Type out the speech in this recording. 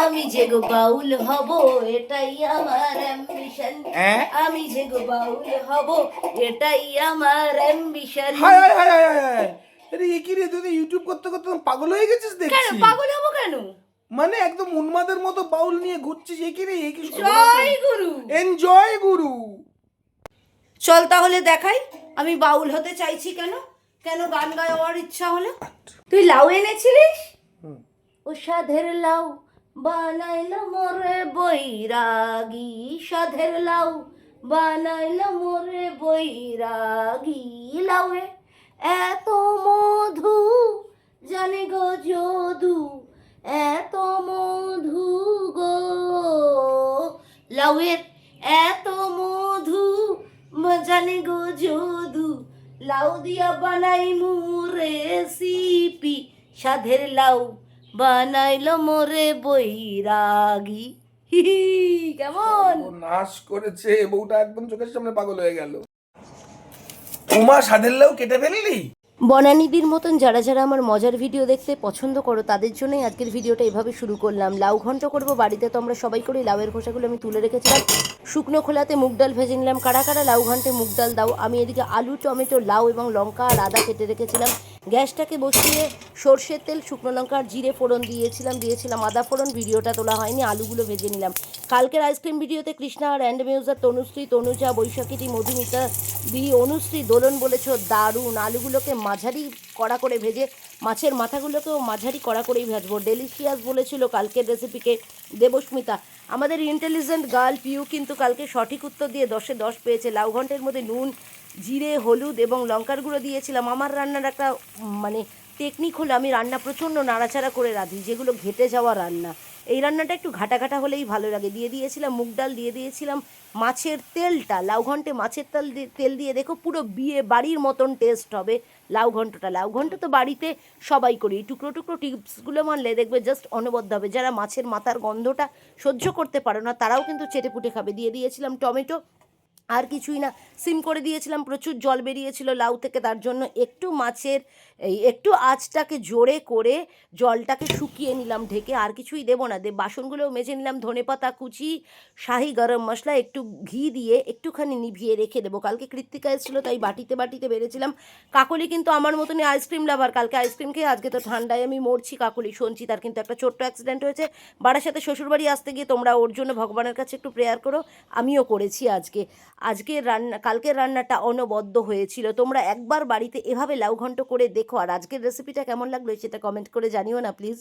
আমি যে গো বাউল হব এটাই আমার অ্যাম্বিশন। আমি যে গো বাউল হব এটাই আমার অ্যাম্বিশন। হায় হায় হায় হায় হায়, আরে এ কি রে, তুই ইউটিউব করতে করতে পাগল হয়ে গেছিস কেন দেখছি। পাগল হব কেন? মানে একদম উন্মাদের মতো বাউল নিয়ে ঘুরছিস, এ কি রে, এ কি? জয় গুরু। এনজয় গুরু। চল তাহলে দেখাই আমি বাউল হতে চাইছি কেন, কেন গান গাওয়ার ইচ্ছা হলো। তুই লাউ এনেছিলিস? ও সাধের লাউ বানাইলো মোরে বৈরাগী, সাধের লাউ বানাইলো মোরে বৈরাগী। লাউয়ে এত মধু জানে গো যদু, এত মধু গো। লাউয়ের এত মধু জানে গো যদু, লাউ দিয়া বানাই মুরে সিপি, সাধের লাউ বানাইলো মোরে বৈরাগী। কেমন নাশ করেছে বউটা, একদম চোখের সামনে পাগল হয়ে গেল। উমা, সাধের লাউ কেটে ফেললি? বনানিদির মতন যারা যারা আমার মজার ভিডিও দেখতে পছন্দ করো তাদের জন্যই আজকের ভিডিওটা এভাবে শুরু করলাম। লাউ ঘন্ট করব বাড়িতে, তো আমরা সবাই করি। লাউয়ের খোসাগুলো আমি তুলে রেখেছিলাম, শুকনো খোলাতে মুগ ডাল ভেজে নিলাম। কারা কারা লাউ ঘন্টে মুগ ডাল দাও? আমি এদিকে আলু, টমেটো, লাউ এবং লঙ্কা আর আদা কেটে রেখেছিলাম। গ্যাসটাকে বসিয়ে সর্ষের তেল, শুকনো লঙ্কা আর জিরে ফোড়ন দিয়েছিলাম আদা ফোড়ন। ভিডিওটা তোলা হয়নি, আলুগুলো ভেজে নিলাম। কালকের আইসক্রিম ভিডিওতে কৃষ্ণা আর অ্যান্ড মিউজার, তনুশ্রী, তনুজা, বৈশাখীটি, মধুমিতা দি, অনুশ্রী, দোলন বলেছ দারুণ। আলুগুলোকে মাঝারি কড়া করে ভেজে মাছের মাথাগুলোকেও মাঝারি কড়া করেই ভাজবো। ডেলিশিয়াস বলেছিল কালকের রেসিপিকে দেবস্মিতা। আমাদের ইন্টেলিজেন্ট গার্ল পিউ কিন্তু কালকে সঠিক উত্তর দিয়ে 10-এ 10 পেয়েছে। লাউ ঘন্টের মধ্যে নুন, জিরে, হলুদ এবং লঙ্কার গুঁড়ো দিয়েছিলাম। আমার রান্নার একটা মানে টেকনিক হলো, আমি রান্না প্রচণ্ড নাড়াচাড়া করে রাঁধি, যেগুলো ঘেটে যাওয়া রান্না। এই রান্নাটা একটু ঘাটা ঘাটা হলেই ভালো লাগে। দিয়ে দিয়েছিলাম মুগ ডাল, দিয়ে দিয়েছিলাম মাছের তেলটা। লাউ ঘন্টে মাছের তেল দিয়ে দেখো পুরো বিয়ে বাড়ির মতন টেস্ট হবে লাউ ঘন্টটা। লাউ ঘন্ট তো বাড়িতে সবাই করি। টুকরো টুকরো টিপসগুলো মানলে দেখবে জাস্ট অনবদ্য হবে। যারা মাছের মাথার গন্ধটা সহ্য করতে পারো না তারাও কিন্তু চেটেপুটে খাবে। দিয়ে দিয়েছিলাম টমেটো, আর কিছুই না। সিম করে দিয়েছিলাম, প্রচুর জল বেরিয়েছিল লাউ থেকে, তার জন্য একটু আঁচটাকে জোরে করে জলটাকে শুকিয়ে নিলাম ঢেকে। আর কিছুই দেবো না। বাসনগুলোও মেজে নিলাম। ধনেপাতা কুচি, শাহি গরম মশলা, একটু ঘি দিয়ে একটুখানি নিভিয়ে রেখে দেবো। কালকে কৃত্তিকা এসেছিলো তাই বাটিতে বাটিতে বেড়েছিলাম। কাকলি কিন্তু আমার মতনই আইসক্রিম লাভার, কালকে আইসক্রিম খেয়ে আজকে তো ঠান্ডায় আমি মরছি। কাকলি শুনছি তার কিন্তু একটা ছোট্ট অ্যাক্সিডেন্ট হয়েছে। বারাসাতে শ্বশুরবাড়ি আসতে গিয়ে তোমরা ওর জন্য ভগবানের কাছে একটু প্রেয়ার করো। আমিও করেছি। কালকের রান্নাটা অনবদ্য হয়েছিল। তোমরা একবার বাড়িতে এভাবে লাউ ঘন্ট করে দেখো। আর আজকের রেসিপিটা কেমন লাগলো সেটা কমেন্ট করে জানিও না প্লিজ।